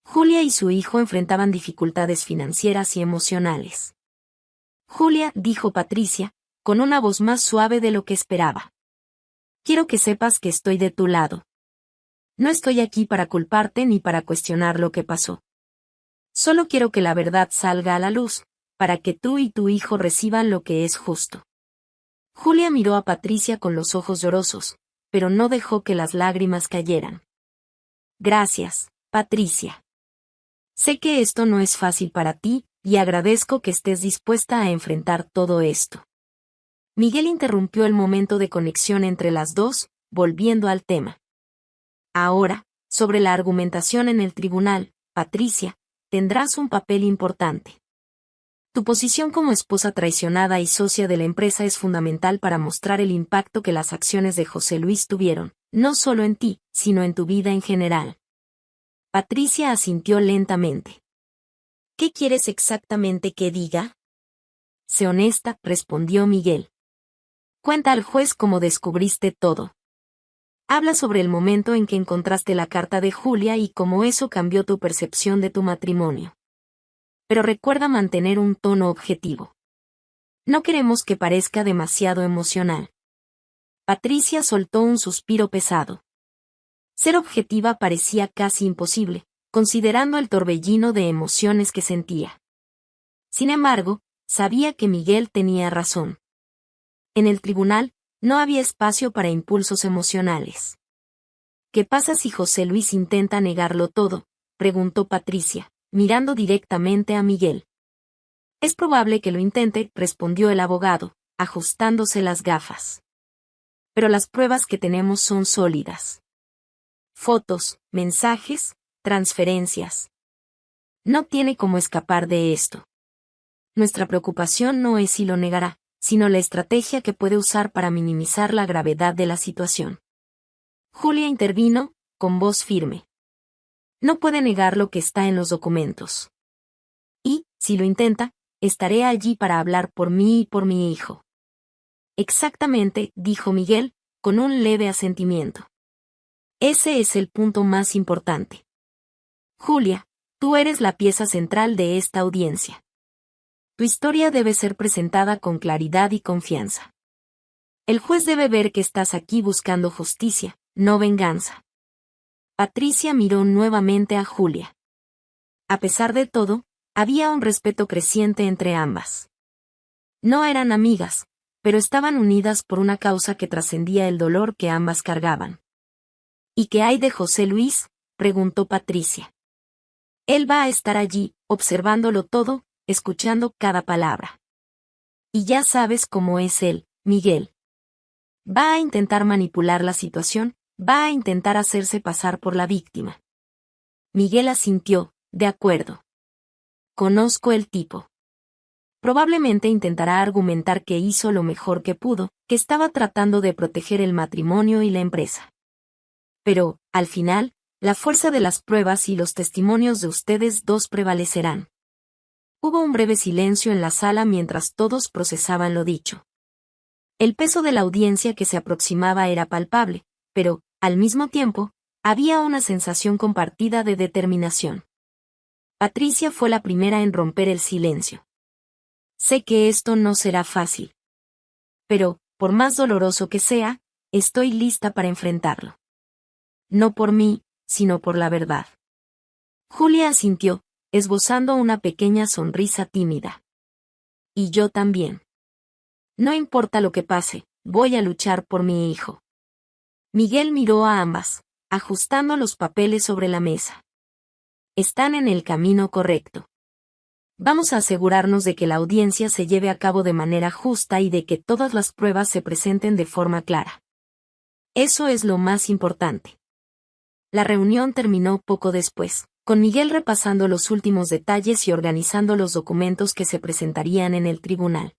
Julia y su hijo enfrentaban dificultades financieras y emocionales. Julia, dijo Patricia, con una voz más suave de lo que esperaba. Quiero que sepas que estoy de tu lado. No estoy aquí para culparte ni para cuestionar lo que pasó. Solo quiero que la verdad salga a la luz, para que tú y tu hijo reciban lo que es justo. Julia miró a Patricia con los ojos llorosos, pero no dejó que las lágrimas cayeran. Gracias, Patricia. Sé que esto no es fácil para ti, y agradezco que estés dispuesta a enfrentar todo esto. Miguel interrumpió el momento de conexión entre las dos, volviendo al tema. Ahora, sobre la argumentación en el tribunal, Patricia, tendrás un papel importante. Tu posición como esposa traicionada y socia de la empresa es fundamental para mostrar el impacto que las acciones de José Luis tuvieron, no solo en ti, sino en tu vida en general. Patricia asintió lentamente. ¿Qué quieres exactamente que diga? Sé honesta, respondió Miguel. Cuenta al juez cómo descubriste todo. Habla sobre el momento en que encontraste la carta de Julia y cómo eso cambió tu percepción de tu matrimonio. Pero recuerda mantener un tono objetivo. No queremos que parezca demasiado emocional. Patricia soltó un suspiro pesado. Ser objetiva parecía casi imposible, considerando el torbellino de emociones que sentía. Sin embargo, sabía que Miguel tenía razón. En el tribunal, no había espacio para impulsos emocionales. ¿Qué pasa si José Luis intenta negarlo todo?, preguntó Patricia, mirando directamente a Miguel. Es probable que lo intente, respondió el abogado, ajustándose las gafas. Pero las pruebas que tenemos son sólidas. Fotos, mensajes, transferencias. No tiene cómo escapar de esto. Nuestra preocupación no es si lo negará, sino la estrategia que puede usar para minimizar la gravedad de la situación. Julia intervino, con voz firme. No puede negar lo que está en los documentos. Y, si lo intenta, estaré allí para hablar por mí y por mi hijo. Exactamente, dijo Miguel, con un leve asentimiento. Ese es el punto más importante. Julia, tú eres la pieza central de esta audiencia. Tu historia debe ser presentada con claridad y confianza. El juez debe ver que estás aquí buscando justicia, no venganza. Patricia miró nuevamente a Julia. A pesar de todo, había un respeto creciente entre ambas. No eran amigas, pero estaban unidas por una causa que trascendía el dolor que ambas cargaban. ¿Y qué hay de José Luis?, preguntó Patricia. Él va a estar allí, observándolo todo, escuchando cada palabra. Y ya sabes cómo es él, Miguel. Va a intentar manipular la situación, va a intentar hacerse pasar por la víctima. Miguel asintió, de acuerdo. Conozco el tipo. Probablemente intentará argumentar que hizo lo mejor que pudo, que estaba tratando de proteger el matrimonio y la empresa. Pero, al final, la fuerza de las pruebas y los testimonios de ustedes dos prevalecerán. Hubo un breve silencio en la sala mientras todos procesaban lo dicho. El peso de la audiencia que se aproximaba era palpable, pero, al mismo tiempo, había una sensación compartida de determinación. Patricia fue la primera en romper el silencio. Sé que esto no será fácil. Pero, por más doloroso que sea, estoy lista para enfrentarlo. No por mí, sino por la verdad. Julia asintió, esbozando una pequeña sonrisa tímida. Y yo también. No importa lo que pase, voy a luchar por mi hijo. Miguel miró a ambas, ajustando los papeles sobre la mesa. Están en el camino correcto. Vamos a asegurarnos de que la audiencia se lleve a cabo de manera justa y de que todas las pruebas se presenten de forma clara. Eso es lo más importante. La reunión terminó poco después, con Miguel repasando los últimos detalles y organizando los documentos que se presentarían en el tribunal.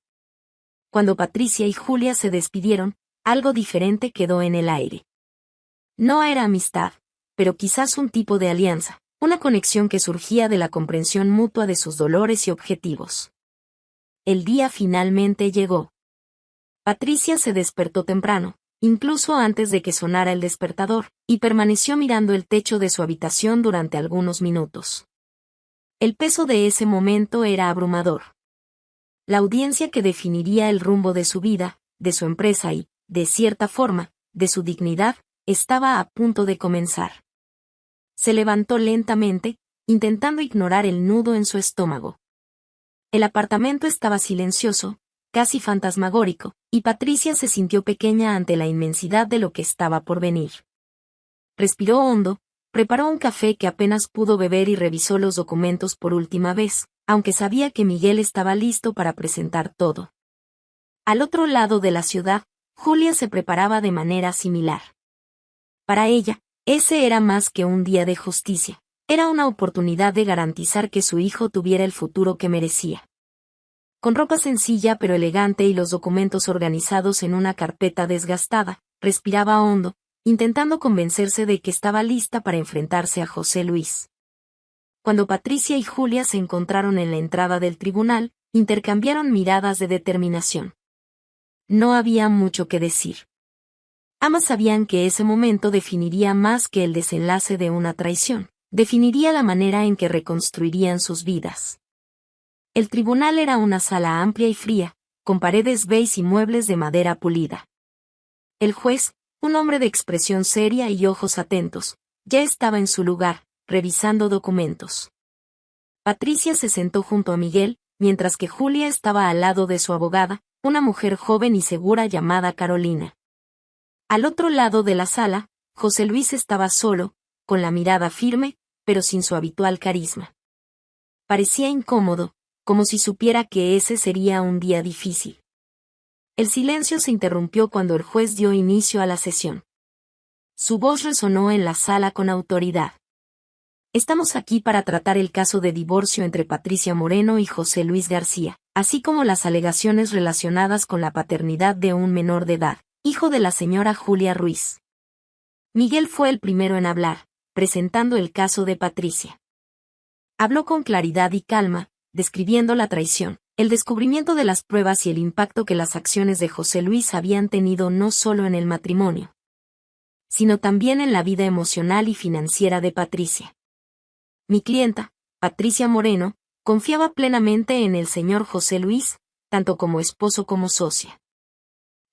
Cuando Patricia y Julia se despidieron, algo diferente quedó en el aire. No era amistad, pero quizás un tipo de alianza, una conexión que surgía de la comprensión mutua de sus dolores y objetivos. El día finalmente llegó. Patricia se despertó temprano, incluso antes de que sonara el despertador, y permaneció mirando el techo de su habitación durante algunos minutos. El peso de ese momento era abrumador. La audiencia que definiría el rumbo de su vida, de su empresa y, de cierta forma, de su dignidad, estaba a punto de comenzar. Se levantó lentamente, intentando ignorar el nudo en su estómago. El apartamento estaba silencioso, casi fantasmagórico, y Patricia se sintió pequeña ante la inmensidad de lo que estaba por venir. Respiró hondo, preparó un café que apenas pudo beber y revisó los documentos por última vez, aunque sabía que Miguel estaba listo para presentar todo. Al otro lado de la ciudad, Julia se preparaba de manera similar. Para ella, ese era más que un día de justicia, era una oportunidad de garantizar que su hijo tuviera el futuro que merecía. Con ropa sencilla pero elegante y los documentos organizados en una carpeta desgastada, respiraba hondo, intentando convencerse de que estaba lista para enfrentarse a José Luis. Cuando Patricia y Julia se encontraron en la entrada del tribunal, intercambiaron miradas de determinación. No había mucho que decir. Ambas sabían que ese momento definiría más que el desenlace de una traición, definiría la manera en que reconstruirían sus vidas. El tribunal era una sala amplia y fría, con paredes beige y muebles de madera pulida. El juez, un hombre de expresión seria y ojos atentos, ya estaba en su lugar, revisando documentos. Patricia se sentó junto a Miguel, mientras que Julia estaba al lado de su abogada, una mujer joven y segura llamada Carolina. Al otro lado de la sala, José Luis estaba solo, con la mirada firme, pero sin su habitual carisma. Parecía incómodo, como si supiera que ese sería un día difícil. El silencio se interrumpió cuando el juez dio inicio a la sesión. Su voz resonó en la sala con autoridad. Estamos aquí para tratar el caso de divorcio entre Patricia Moreno y José Luis García, así como las alegaciones relacionadas con la paternidad de un menor de edad, hijo de la señora Julia Ruiz. Miguel fue el primero en hablar, presentando el caso de Patricia. Habló con claridad y calma, describiendo la traición, el descubrimiento de las pruebas y el impacto que las acciones de José Luis habían tenido no solo en el matrimonio, sino también en la vida emocional y financiera de Patricia. Mi clienta, Patricia Moreno, confiaba plenamente en el señor José Luis, tanto como esposo como socia.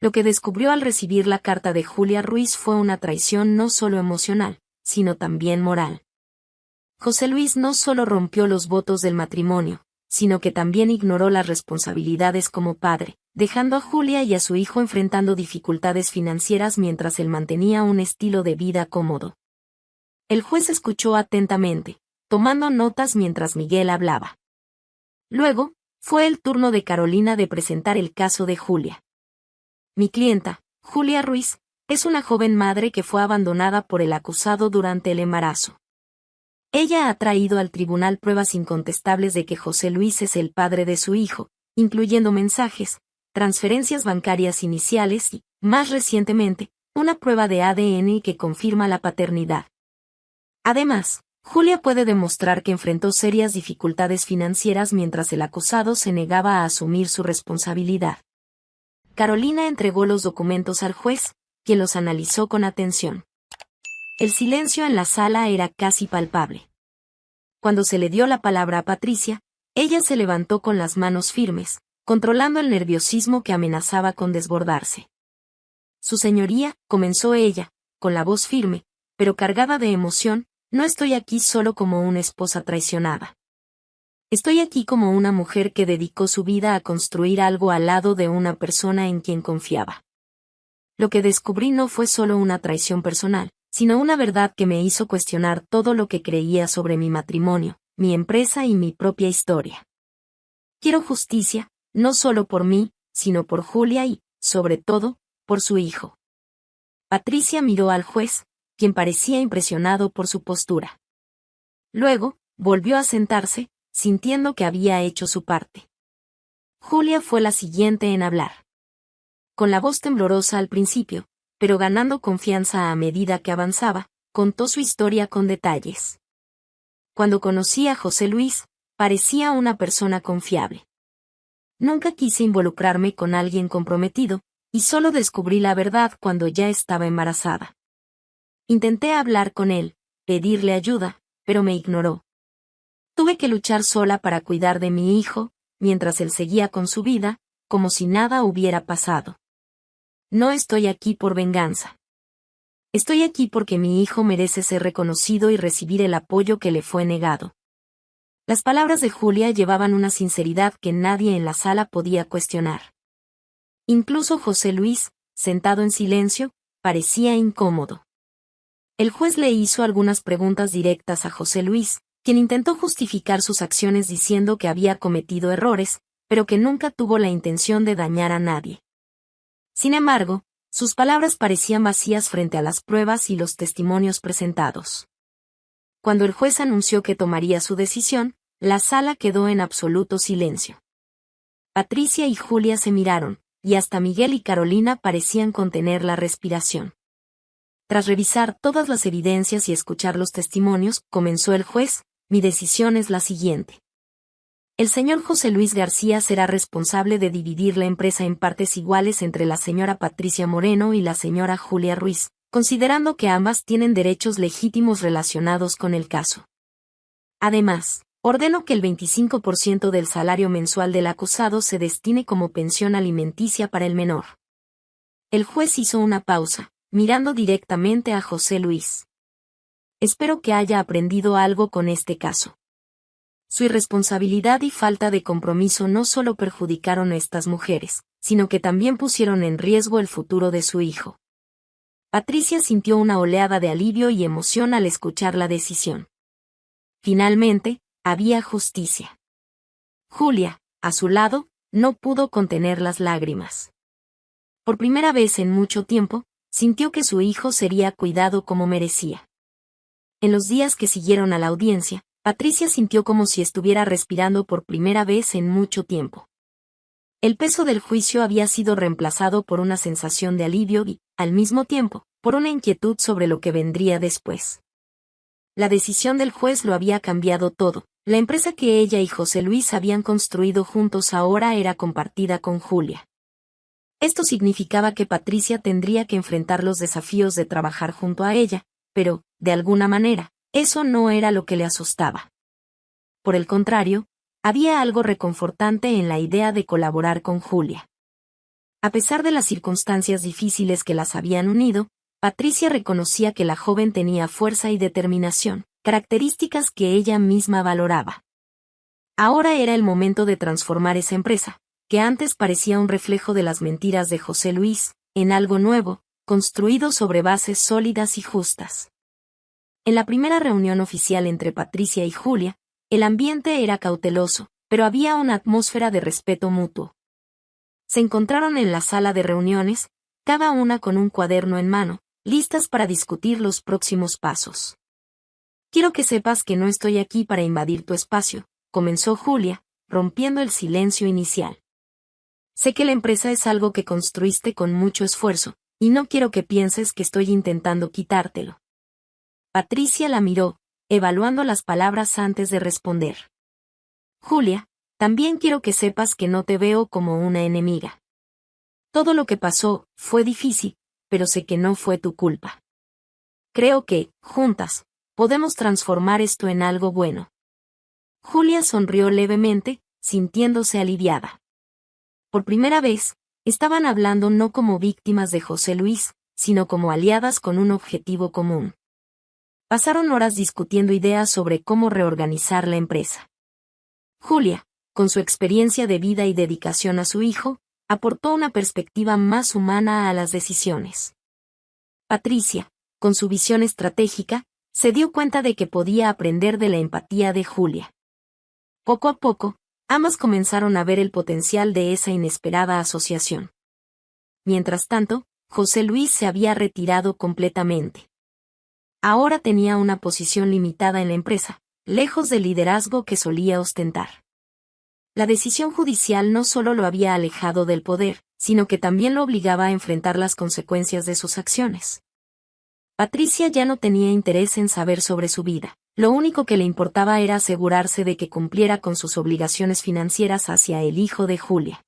Lo que descubrió al recibir la carta de Julia Ruiz fue una traición no solo emocional, sino también moral. José Luis no solo rompió los votos del matrimonio, sino que también ignoró las responsabilidades como padre, dejando a Julia y a su hijo enfrentando dificultades financieras mientras él mantenía un estilo de vida cómodo. El juez escuchó atentamente, tomando notas mientras Miguel hablaba. Luego, fue el turno de Carolina de presentar el caso de Julia. Mi clienta, Julia Ruiz, es una joven madre que fue abandonada por el acusado durante el embarazo. Ella ha traído al tribunal pruebas incontestables de que José Luis es el padre de su hijo, incluyendo mensajes, transferencias bancarias iniciales y, más recientemente, una prueba de ADN que confirma la paternidad. Además, Julia puede demostrar que enfrentó serias dificultades financieras mientras el acusado se negaba a asumir su responsabilidad. Carolina entregó los documentos al juez, quien los analizó con atención. El silencio en la sala era casi palpable. Cuando se le dio la palabra a Patricia, ella se levantó con las manos firmes, controlando el nerviosismo que amenazaba con desbordarse. Su señoría, comenzó ella, con la voz firme, pero cargada de emoción, no estoy aquí solo como una esposa traicionada. Estoy aquí como una mujer que dedicó su vida a construir algo al lado de una persona en quien confiaba. Lo que descubrí no fue solo una traición personal, sino una verdad que me hizo cuestionar todo lo que creía sobre mi matrimonio, mi empresa y mi propia historia. Quiero justicia, no solo por mí, sino por Julia y, sobre todo, por su hijo. Patricia miró al juez, quien parecía impresionado por su postura. Luego, volvió a sentarse, sintiendo que había hecho su parte. Julia fue la siguiente en hablar. Con la voz temblorosa al principio, pero ganando confianza a medida que avanzaba, contó su historia con detalles. Cuando conocí a José Luis, parecía una persona confiable. Nunca quise involucrarme con alguien comprometido, y solo descubrí la verdad cuando ya estaba embarazada. Intenté hablar con él, pedirle ayuda, pero me ignoró. Tuve que luchar sola para cuidar de mi hijo, mientras él seguía con su vida, como si nada hubiera pasado. No estoy aquí por venganza. Estoy aquí porque mi hijo merece ser reconocido y recibir el apoyo que le fue negado. Las palabras de Julia llevaban una sinceridad que nadie en la sala podía cuestionar. Incluso José Luis, sentado en silencio, parecía incómodo. El juez le hizo algunas preguntas directas a José Luis, quien intentó justificar sus acciones diciendo que había cometido errores, pero que nunca tuvo la intención de dañar a nadie. Sin embargo, sus palabras parecían vacías frente a las pruebas y los testimonios presentados. Cuando el juez anunció que tomaría su decisión, la sala quedó en absoluto silencio. Patricia y Julia se miraron, y hasta Miguel y Carolina parecían contener la respiración. Tras revisar todas las evidencias y escuchar los testimonios, comenzó el juez: mi decisión es la siguiente. El señor José Luis García será responsable de dividir la empresa en partes iguales entre la señora Patricia Moreno y la señora Julia Ruiz, considerando que ambas tienen derechos legítimos relacionados con el caso. Además, ordeno que el 25% del salario mensual del acusado se destine como pensión alimenticia para el menor. El juez hizo una pausa, mirando directamente a José Luis. Espero que haya aprendido algo con este caso. Su irresponsabilidad y falta de compromiso no solo perjudicaron a estas mujeres, sino que también pusieron en riesgo el futuro de su hijo. Patricia sintió una oleada de alivio y emoción al escuchar la decisión. Finalmente, había justicia. Julia, a su lado, no pudo contener las lágrimas. Por primera vez en mucho tiempo, sintió que su hijo sería cuidado como merecía. En los días que siguieron a la audiencia, Patricia sintió como si estuviera respirando por primera vez en mucho tiempo. El peso del juicio había sido reemplazado por una sensación de alivio y, al mismo tiempo, por una inquietud sobre lo que vendría después. La decisión del juez lo había cambiado todo. La empresa que ella y José Luis habían construido juntos ahora era compartida con Julia. Esto significaba que Patricia tendría que enfrentar los desafíos de trabajar junto a ella, pero, de alguna manera, eso no era lo que le asustaba. Por el contrario, había algo reconfortante en la idea de colaborar con Julia. A pesar de las circunstancias difíciles que las habían unido, Patricia reconocía que la joven tenía fuerza y determinación, características que ella misma valoraba. Ahora era el momento de transformar esa empresa, que antes parecía un reflejo de las mentiras de José Luis, en algo nuevo, construido sobre bases sólidas y justas. En la primera reunión oficial entre Patricia y Julia, el ambiente era cauteloso, pero había una atmósfera de respeto mutuo. Se encontraron en la sala de reuniones, cada una con un cuaderno en mano, listas para discutir los próximos pasos. Quiero que sepas que no estoy aquí para invadir tu espacio, comenzó Julia, rompiendo el silencio inicial. Sé que la empresa es algo que construiste con mucho esfuerzo, y no quiero que pienses que estoy intentando quitártelo. Patricia la miró, evaluando las palabras antes de responder. Julia, también quiero que sepas que no te veo como una enemiga. Todo lo que pasó fue difícil, pero sé que no fue tu culpa. Creo que, juntas, podemos transformar esto en algo bueno. Julia sonrió levemente, sintiéndose aliviada. Por primera vez, estaban hablando no como víctimas de José Luis, sino como aliadas con un objetivo común. Pasaron horas discutiendo ideas sobre cómo reorganizar la empresa. Julia, con su experiencia de vida y dedicación a su hijo, aportó una perspectiva más humana a las decisiones. Patricia, con su visión estratégica, se dio cuenta de que podía aprender de la empatía de Julia. Poco a poco, ambas comenzaron a ver el potencial de esa inesperada asociación. Mientras tanto, José Luis se había retirado completamente. Ahora tenía una posición limitada en la empresa, lejos del liderazgo que solía ostentar. La decisión judicial no solo lo había alejado del poder, sino que también lo obligaba a enfrentar las consecuencias de sus acciones. Patricia ya no tenía interés en saber sobre su vida. Lo único que le importaba era asegurarse de que cumpliera con sus obligaciones financieras hacia el hijo de Julia.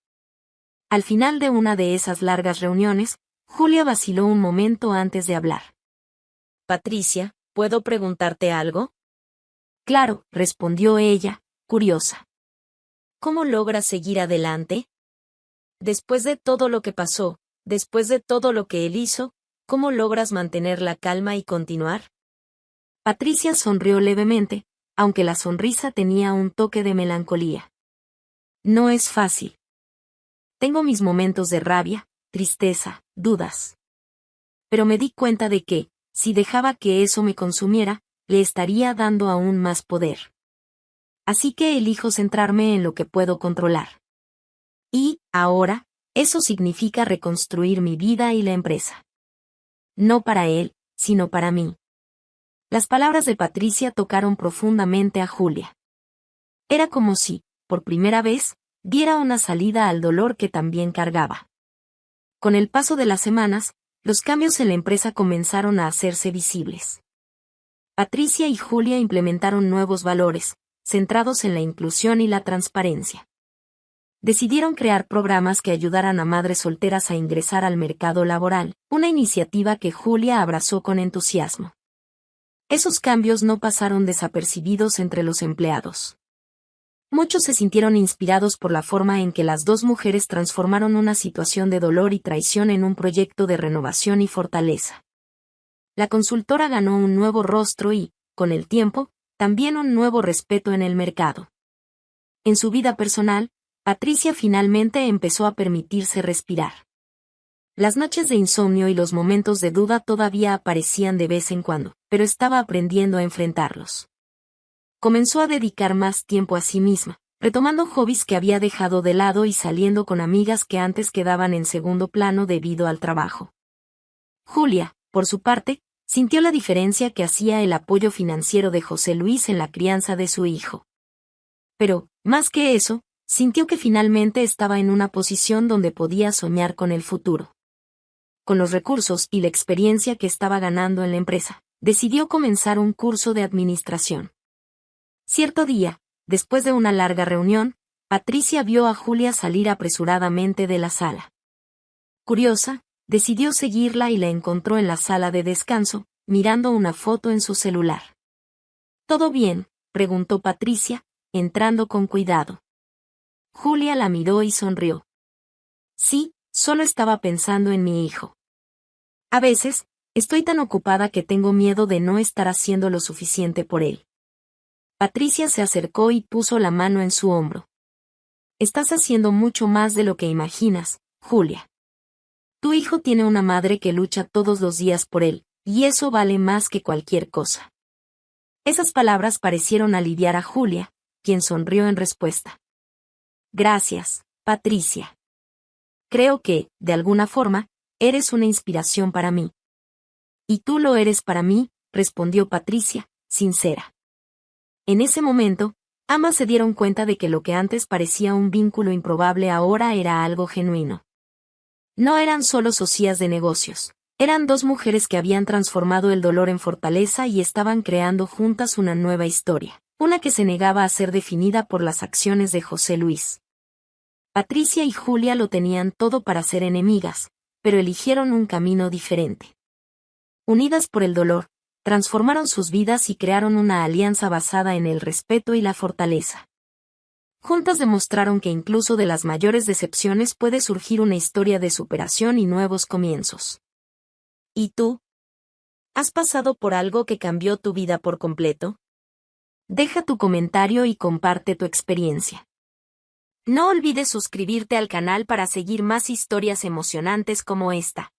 Al final de una de esas largas reuniones, Julia vaciló un momento antes de hablar. Patricia, ¿puedo preguntarte algo? Claro, respondió ella, curiosa. ¿Cómo logras seguir adelante? Después de todo lo que pasó, después de todo lo que él hizo, ¿cómo logras mantener la calma y continuar? Patricia sonrió levemente, aunque la sonrisa tenía un toque de melancolía. No es fácil. Tengo mis momentos de rabia, tristeza, dudas. Pero me di cuenta de que, si dejaba que eso me consumiera, le estaría dando aún más poder. Así que elijo centrarme en lo que puedo controlar. Y, ahora, eso significa reconstruir mi vida y la empresa. No para él, sino para mí. Las palabras de Patricia tocaron profundamente a Julia. Era como si, por primera vez, diera una salida al dolor que también cargaba. Con el paso de las semanas, los cambios en la empresa comenzaron a hacerse visibles. Patricia y Julia implementaron nuevos valores, centrados en la inclusión y la transparencia. Decidieron crear programas que ayudaran a madres solteras a ingresar al mercado laboral, una iniciativa que Julia abrazó con entusiasmo. Esos cambios no pasaron desapercibidos entre los empleados. Muchos se sintieron inspirados por la forma en que las dos mujeres transformaron una situación de dolor y traición en un proyecto de renovación y fortaleza. La consultora ganó un nuevo rostro y, con el tiempo, también un nuevo respeto en el mercado. En su vida personal, Patricia finalmente empezó a permitirse respirar. Las noches de insomnio y los momentos de duda todavía aparecían de vez en cuando, pero estaba aprendiendo a enfrentarlos. Comenzó a dedicar más tiempo a sí misma, retomando hobbies que había dejado de lado y saliendo con amigas que antes quedaban en segundo plano debido al trabajo. Julia, por su parte, sintió la diferencia que hacía el apoyo financiero de José Luis en la crianza de su hijo. Pero, más que eso, sintió que finalmente estaba en una posición donde podía soñar con el futuro. Con los recursos y la experiencia que estaba ganando en la empresa, decidió comenzar un curso de administración. Cierto día, después de una larga reunión, Patricia vio a Julia salir apresuradamente de la sala. Curiosa, decidió seguirla y la encontró en la sala de descanso, mirando una foto en su celular. ¿Todo bien?, preguntó Patricia, entrando con cuidado. Julia la miró y sonrió. Sí, solo estaba pensando en mi hijo. A veces, estoy tan ocupada que tengo miedo de no estar haciendo lo suficiente por él. Patricia se acercó y puso la mano en su hombro. Estás haciendo mucho más de lo que imaginas, Julia. Tu hijo tiene una madre que lucha todos los días por él, y eso vale más que cualquier cosa. Esas palabras parecieron aliviar a Julia, quien sonrió en respuesta. Gracias, Patricia. Creo que, de alguna forma, eres una inspiración para mí. Y tú lo eres para mí, respondió Patricia, sincera. En ese momento, ambas se dieron cuenta de que lo que antes parecía un vínculo improbable ahora era algo genuino. No eran solo socias de negocios, eran dos mujeres que habían transformado el dolor en fortaleza y estaban creando juntas una nueva historia, una que se negaba a ser definida por las acciones de José Luis. Patricia y Julia lo tenían todo para ser enemigas, pero eligieron un camino diferente. Unidas por el dolor, transformaron sus vidas y crearon una alianza basada en el respeto y la fortaleza. Juntas demostraron que incluso de las mayores decepciones puede surgir una historia de superación y nuevos comienzos. ¿Y tú? ¿Has pasado por algo que cambió tu vida por completo? Deja tu comentario y comparte tu experiencia. No olvides suscribirte al canal para seguir más historias emocionantes como esta.